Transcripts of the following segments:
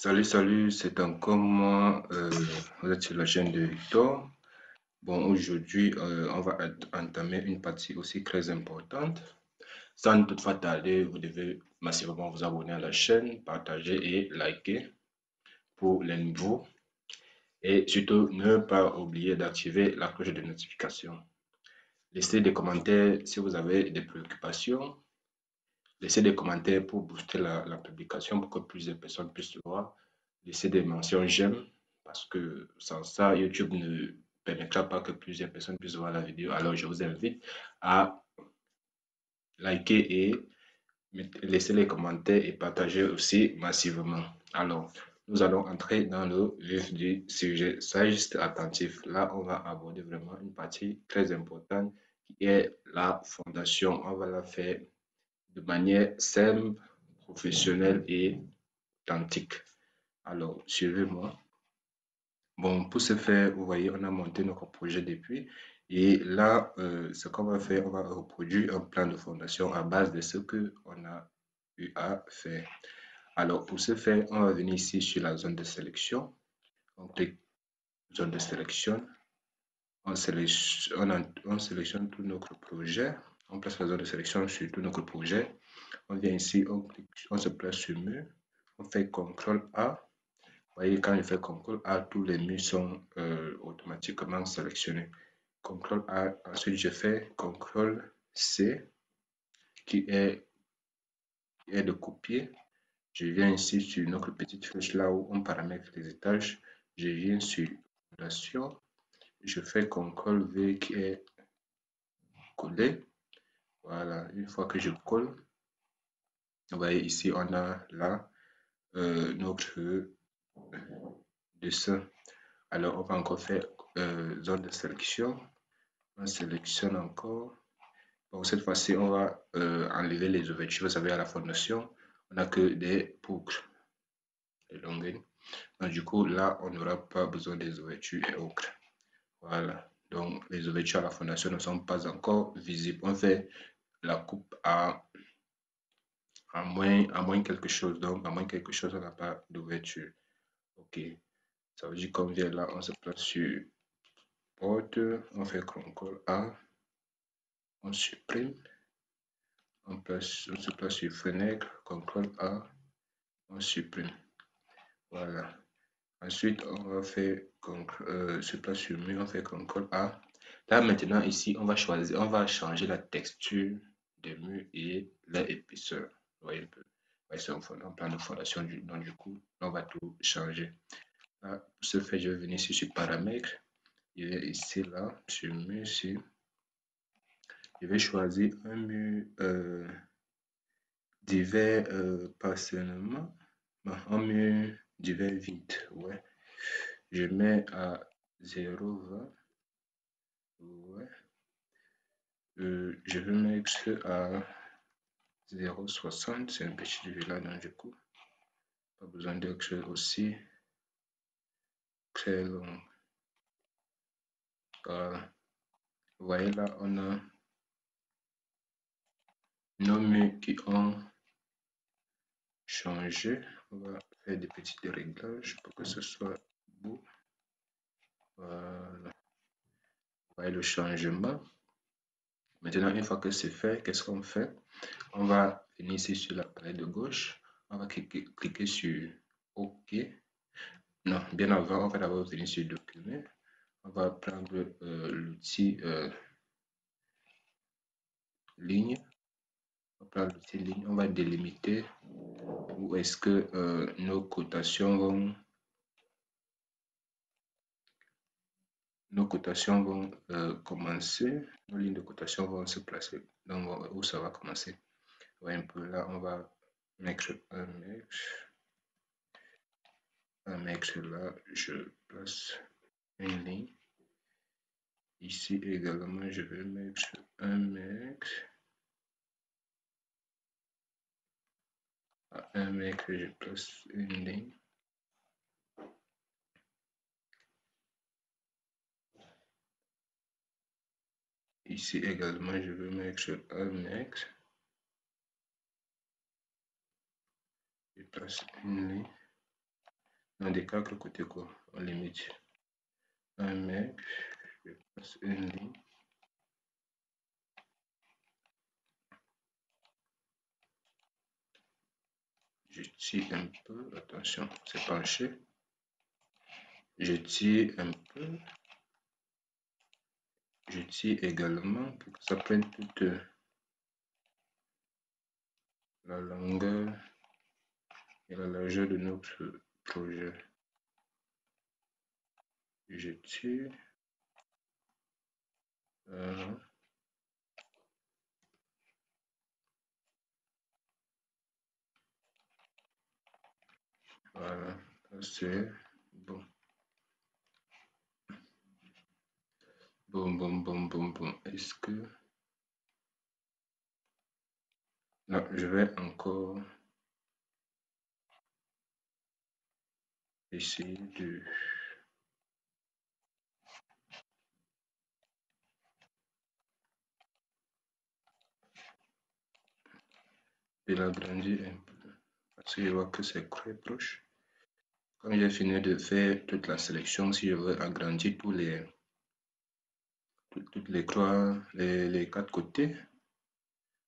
Salut, c'est encore moi. Vous êtes sur la chaîne de Victor. Bon, aujourd'hui, on va entamer une partie aussi très importante. Sans toutefois tarder, vous devez massivement vous abonner à la chaîne, partager et liker pour les nouveaux. Et surtout, ne pas oublier d'activer la cloche de notification. Laissez des commentaires si vous avez des préoccupations. Laissez des commentaires pour booster la publication pour que plus de personnes puissent le voir. Laissez des mentions j'aime parce que sans ça, YouTube ne permettra pas que plusieurs personnes puissent voir la vidéo. Alors, je vous invite à liker et laisser les commentaires et partager aussi massivement. Alors, nous allons entrer dans le vif du sujet. Soyez juste attentif. Là, on va aborder vraiment une partie très importante qui est la fondation. On va la faire de manière simple, professionnelle et authentique. Alors, suivez-moi. Bon, pour ce faire, vous voyez, on a monté notre projet depuis. Et là, ce qu'on va faire, on va reproduire un plan de fondation à base de ce qu'on a eu à faire. Alors, pour ce faire, on va venir ici sur la zone de sélection. On clique zone de sélection. On sélectionne tout notre projet. On place la zone de sélection sur tout notre projet. On vient ici, on se place sur mur. On fait CTRL A. Vous voyez, quand je fais CTRL A, tous les murs sont automatiquement sélectionnés. CTRL A, ensuite je fais CTRL C, qui est de copier. Je viens ici sur notre petite flèche là où on paramètre les étages. Je viens sur fondation. Je fais CTRL V qui est coller. Voilà, une fois que je colle, vous voyez ici, on a là notre dessin. Alors, on va encore faire zone de sélection. On sélectionne encore. Bon, cette fois-ci, on va enlever les ouvertures. Vous savez, à la fondation, on n'a que des boucles de longueur. Donc, du coup, là, on n'aura pas besoin des ouvertures et autres. Voilà. Donc, les ouvertures à la fondation ne sont pas encore visibles. On fait la coupe à moins quelque chose. Donc, à moins quelque chose, on n'a pas d'ouverture. OK. Ça veut dire qu'on vient là, on se place sur porte, on fait CTRL A, on supprime, on se place sur fenêtre, CTRL A, on supprime. Voilà. Ensuite, on va faire se place sur mur, on fait CTRL A. Là maintenant, ici, on va choisir, on va changer la texture des murs et l'épaisseur. Vous voyez un peu. C'est un plan de fondation, donc du coup, on va tout changer. Là, pour ce faire, je vais venir ici sur paramètres. Je vais ici, là, sur mur, ici. Je vais choisir un mur divers partiellement. Un mur divers vide. Ouais. Je mets à 0,20. Ouais. Je vais mettre à 0,60. C'est un petit là, donc du coup, pas besoin d'être aussi très long. Voilà. Vous voyez là, on a nos murs qui ont changé. On va faire des petits réglages pour que ce soit beau. Voilà. Vous voyez le changement. Maintenant, une fois que c'est fait, qu'est-ce qu'on fait? On va venir ici sur la palette de gauche. On va cliquer sur OK. Non, bien avant, on va d'abord venir sur Document. On va prendre l'outil ligne. On va prendre l'outil ligne. On va délimiter où est-ce que nos cotations vont commencer. Nos lignes de cotation vont se placer. Donc, où ça va commencer? Ouais, un peu là, on va mettre un mètre là, je place une ligne. Ici également, je vais mettre un mètre. À 1 mètre, je place une ligne. Ici également, je vais mettre 1 mètre. Je place une ligne. un des 4 côtés quoi, on limite. Un mec, je passe une ligne. Je tire un peu, attention, c'est penché. Je tire un peu. Je tire également pour que ça prenne toute la longueur et la largeur de notre projet. Je tire. Voilà, c'est bon. Bon. Est-ce que... Là, je vais encore essayer de l'agrandir un peu. Parce que je vois que c'est très proche. Quand j'ai fini de faire toute la sélection, si je veux agrandir toutes les croix, les 4 côtés,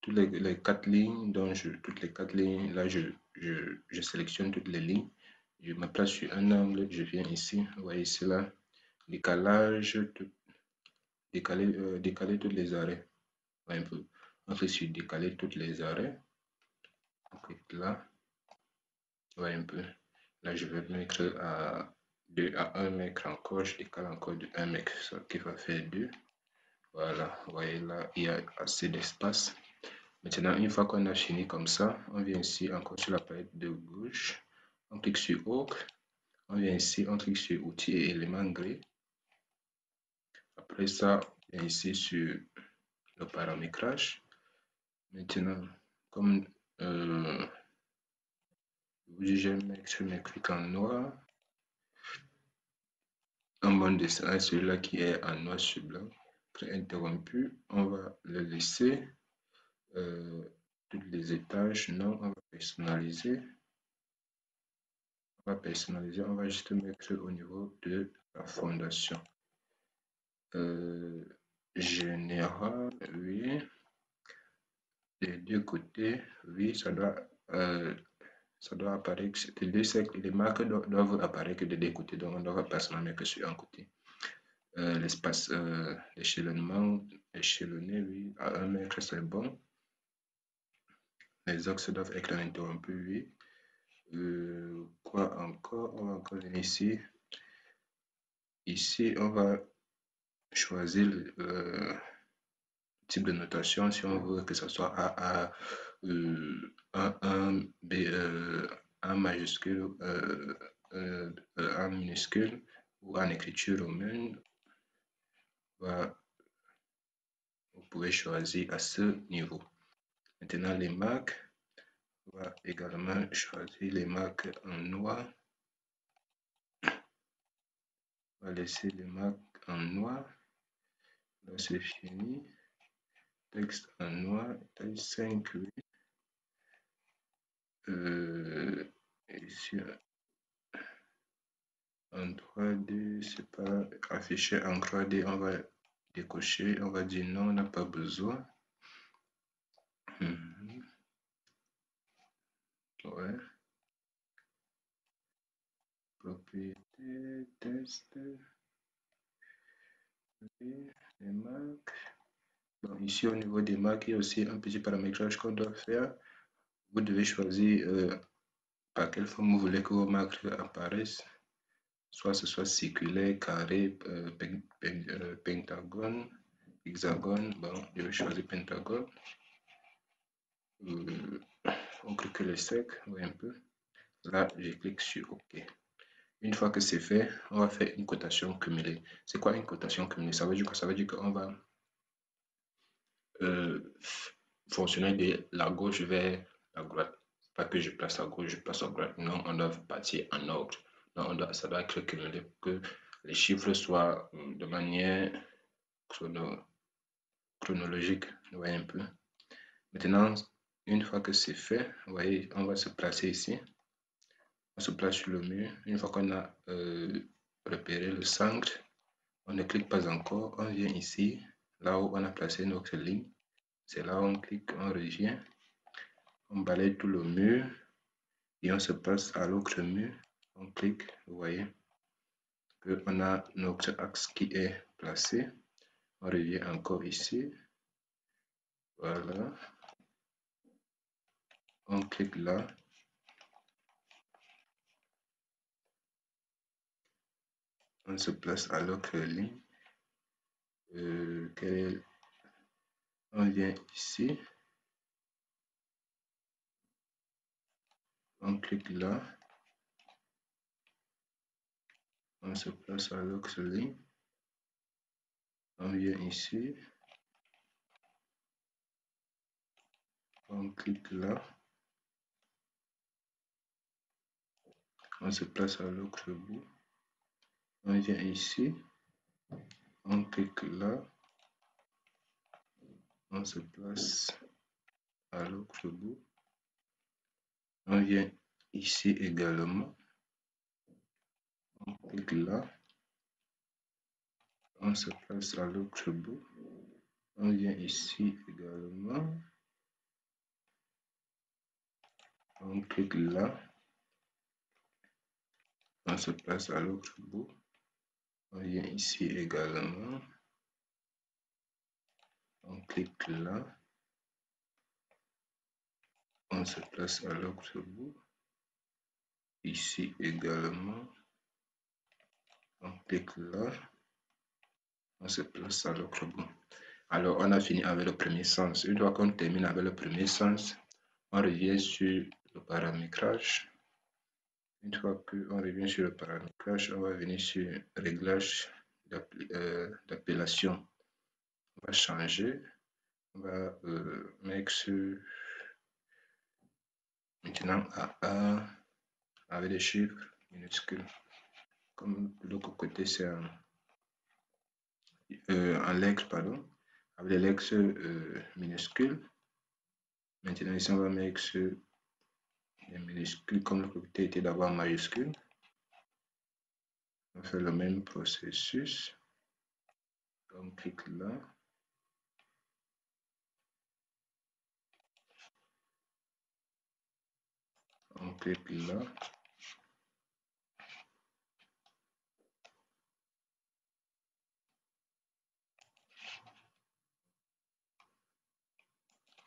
toutes les 4 lignes, donc toutes les 4 lignes, là je sélectionne toutes les lignes, je me place sur un angle, je viens ici, vous voyez ici là, décalage, décaler tous les arrêts, un peu, on fait sur décaler tous les arrêts, on clique là, ouais un peu, là je vais mettre à 1 mètre encore, je décale encore de 1 mètre, ça qui va faire 2. Voilà, vous voyez là, il y a assez d'espace. Maintenant, une fois qu'on a fini comme ça, on vient ici encore sur la palette de gauche, on clique sur Autre, on vient ici, on clique sur Outils et éléments gris. Après ça, on vient ici sur le paramétrage. Maintenant, comme je mets mes clics en noir, un bon dessin, celui-là qui est en noir sur blanc, préinterrompu, on va le laisser. Tous les étages, non, on va personnaliser. On va juste mettre au niveau de la fondation. Général, oui. Les deux côtés, oui, ça doit apparaître. Les marques doivent apparaître de deux côtés, donc on doit pas mettre que sur un côté. L'espace échelonné, oui, à 1 mètre, c'est bon. Les axes doivent être interrompus, oui. Quoi encore? On va encore venir ici. Ici, on va choisir le type de notation. Si on veut que ce soit A, B, A majuscule, A minuscule ou en écriture romaine, vous pouvez choisir à ce niveau. Maintenant, les marques, on va également choisir les marques en noir. On va laisser les marques en noir. Là, c'est fini. Texte en noir, taille 5, oui. Ici, en 3D, c'est pas affiché en 3D, on va décocher, on va dire non, on n'a pas besoin. Ouais. Propriété, test. Les marques. Bon, ici, au niveau des marques, il y a aussi un petit paramétrage qu'on doit faire. Vous devez choisir par quelle forme vous voulez que vos marques apparaissent. Soit ce soit circulaire, carré, pentagone, hexagone. Bon, je vais choisir pentagone. On clique les secs, ouais, un peu. Là, je clique sur OK. Une fois que c'est fait, on va faire une cotation cumulée. C'est quoi une cotation cumulée? Ça veut dire quoi? Ça veut dire qu'on va fonctionner de la gauche vers la droite. Pas que je place à gauche, je place à droite. Non, on doit partir en ordre. Non, ça doit être cumulé pour que les chiffres soient de manière chronologique. Vous voyez un peu. Maintenant, une fois que c'est fait, vous voyez, on va se placer ici. On se place sur le mur. Une fois qu'on a repéré le centre, on ne clique pas encore. On vient ici, là où on a placé notre ligne. C'est là où on clique, on revient. On balaye tout le mur et on se passe à l'autre mur. On clique, vous voyez qu'on a notre axe qui est placé. On revient encore ici. Voilà. On clique là. On se place à l'autre ligne. On vient ici. On clique là. On se place à l'autre ligne. On vient ici. On clique là. On se place à l'autre bout. On vient ici. On clique là. On se place à l'autre bout. On vient ici également. On clique là. On se place à l'autre bout. On vient ici également. On clique là. On se place à l'autre bout. On vient ici également. On clique là. On se place à l'autre bout. Ici également. On clique là. On se place à l'autre bout. Alors, on a fini avec le premier sens. Une fois qu'on termine avec le premier sens, on revient sur le paramétrage. Une fois qu'on revient sur le paramétrage, on va venir sur réglage d'appellation. On va changer. On va mettre sur maintenant AA avec des chiffres minuscules. Comme de l'autre côté, c'est en lettres, pardon, avec des lettres minuscules. Maintenant, ici, on va mettre sur les minuscules comme le côté était d'abord en majuscule. On fait le même processus. On clique là. On clique là.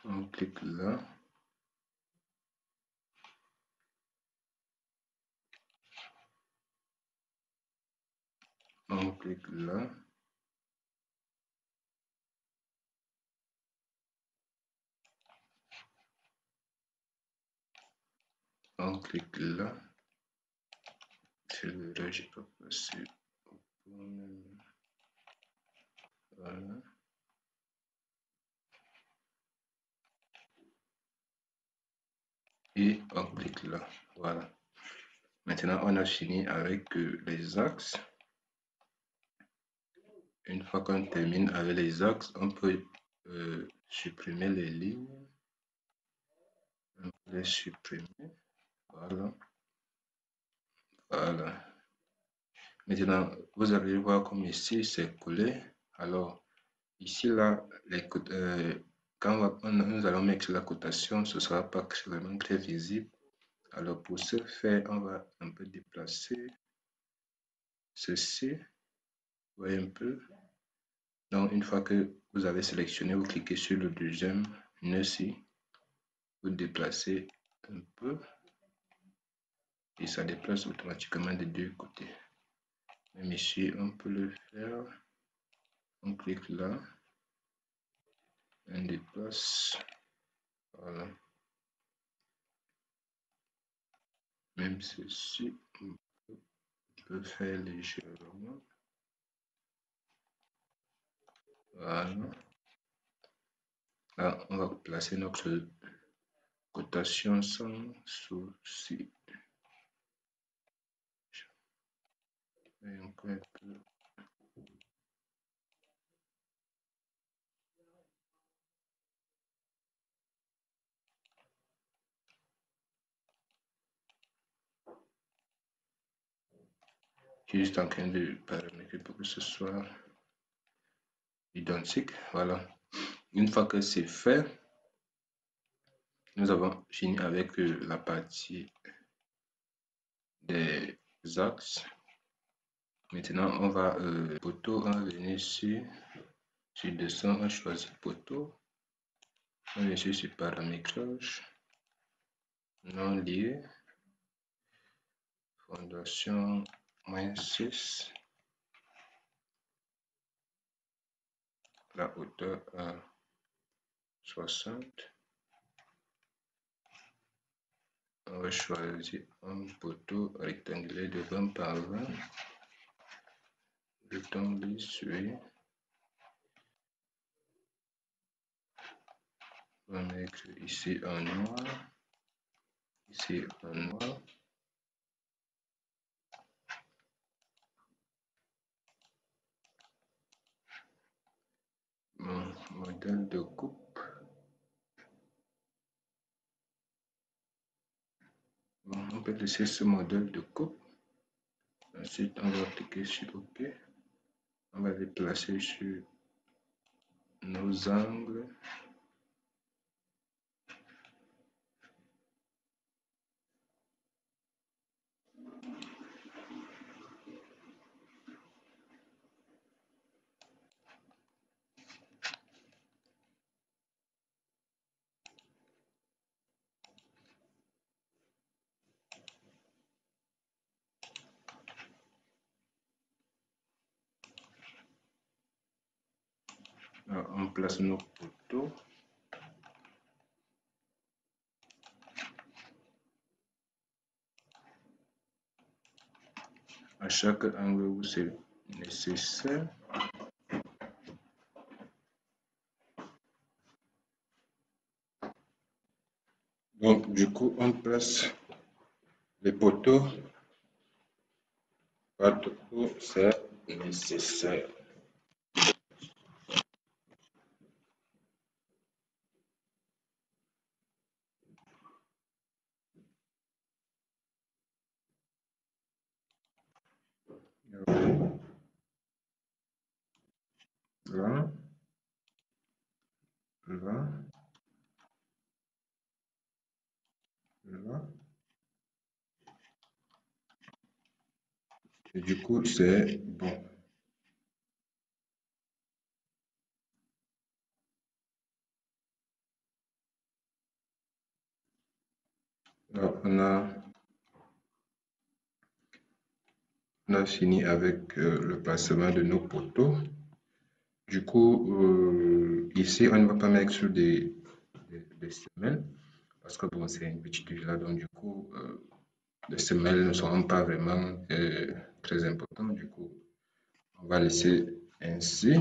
On clique là. On clique là. On clique là. Celui-là, j'ai pas passé. Voilà. Et on clique là. Voilà. Maintenant, on a fini avec les axes. Une fois qu'on termine avec les axes, on peut supprimer les lignes. On peut les supprimer. Voilà. Voilà. Maintenant, vous allez voir comme ici, c'est collé. Alors, ici, là, quand nous allons mettre la cotation, ce ne sera pas vraiment très visible. Alors, pour ce faire, on va un peu déplacer ceci. Vous voyez un peu. Donc, une fois que vous avez sélectionné, vous cliquez sur le deuxième nœud-ci. Vous déplacez un peu. Et ça déplace automatiquement des deux côtés. Même ici, on peut le faire. On clique là. On déplace. Voilà. Même ceci, on peut faire légèrement. Voilà. Là, on va placer notre cotation sans souci. Et encore un peu. Je suis juste en train de paramétrer pour que ce soit identique. Voilà. Une fois que c'est fait, nous avons fini avec la partie des axes. Maintenant, on va poteau, on va venir sur descend, on choisit poteau. On vient sur paramétrage, non lié, fondation -6, la hauteur à 60. On va choisir un poteau rectangulaire de 20 par 20. Je tombe sur. On va mettre ici en noir, ici en noir. Mon modèle de coupe. Bon, on peut laisser ce modèle de coupe. Ensuite, on va cliquer sur OK. On va les placer sur nos angles. Alors, on place nos poteaux. À chaque angle où c'est nécessaire. Donc, du coup, on place les poteaux partout où c'est nécessaire. Là, là, là. Et du coup, c'est bon. Alors, on a fini avec le placement de nos poteaux. Du coup, ici, on ne va pas mettre sur des semelles parce que bon, c'est une petite villa, donc du coup, les semelles ne seront pas vraiment très importantes. Du coup, on va laisser ainsi.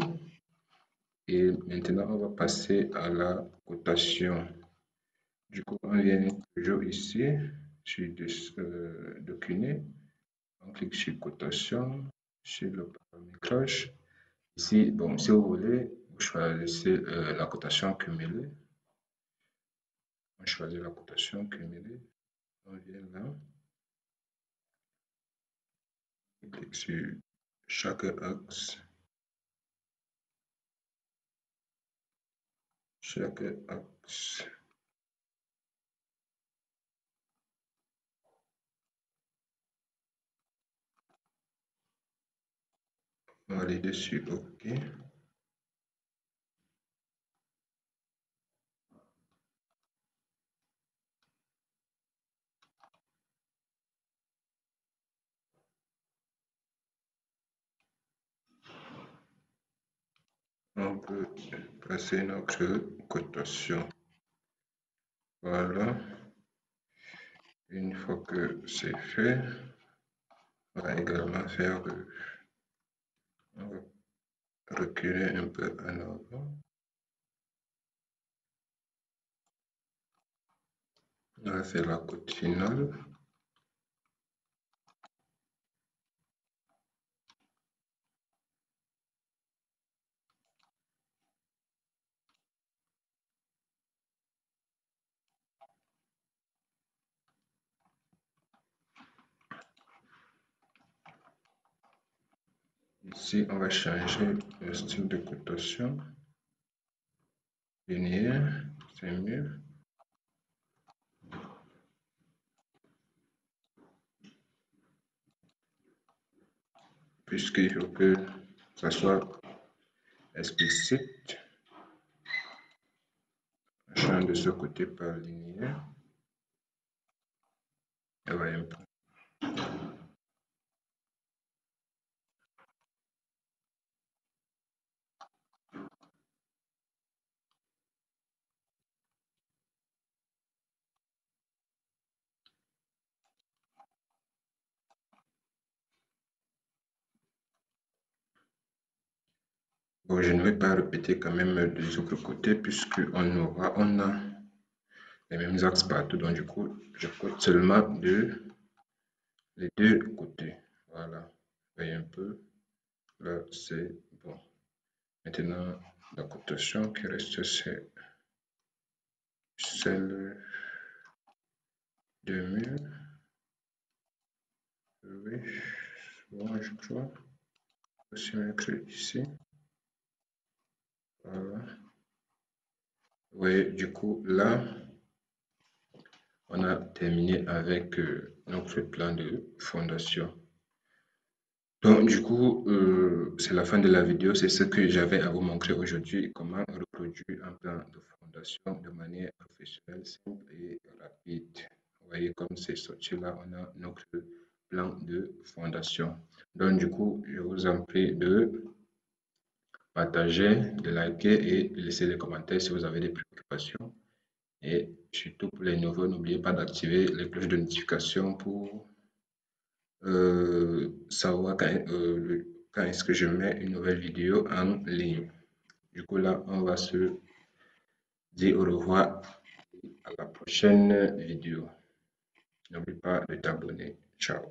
Et maintenant, on va passer à la cotation. Du coup, on vient toujours ici sur Decliner. On clique sur cotation, sur le paramétrage. Ici, bon, si vous voulez, vous choisissez la cotation cumulée. On choisit la cotation cumulée. On vient là. On clique sur chaque axe. Chaque axe. On va aller dessus, OK. On peut placer notre cotation. Voilà. Une fois que c'est fait, on va également faire, on va reculer un peu en avant. On va faire la côte finale. Ici, on va changer le style de cotation. Linéaire, c'est mieux. Puisqu'il faut que ça soit explicite. On change de ce côté par linéaire. Et voyez un peu. Bon, je ne vais pas répéter quand même des autres côtés puisque on a les mêmes axes partout. Donc du coup, je cote seulement les deux côtés. Voilà. Voyez un peu. Là, c'est bon. Maintenant, la cotation qui reste, c'est celle de mur. Oui, bon, je crois. Aussi mettre ici. Voilà. Oui, du coup, là, on a terminé avec notre plan de fondation. Donc, du coup, c'est la fin de la vidéo. C'est ce que j'avais à vous montrer aujourd'hui, comment reproduire un plan de fondation de manière professionnelle, simple et rapide. Vous voyez, comme c'est sorti là, on a notre plan de fondation. Donc, du coup, je vous en prie de partager, de liker et de laisser des commentaires si vous avez des préoccupations. Et surtout pour les nouveaux, n'oubliez pas d'activer les cloches de notification pour savoir quand est-ce que je mets une nouvelle vidéo en ligne. Du coup, là, on va se dire au revoir à la prochaine vidéo. N'oublie pas de t'abonner. Ciao.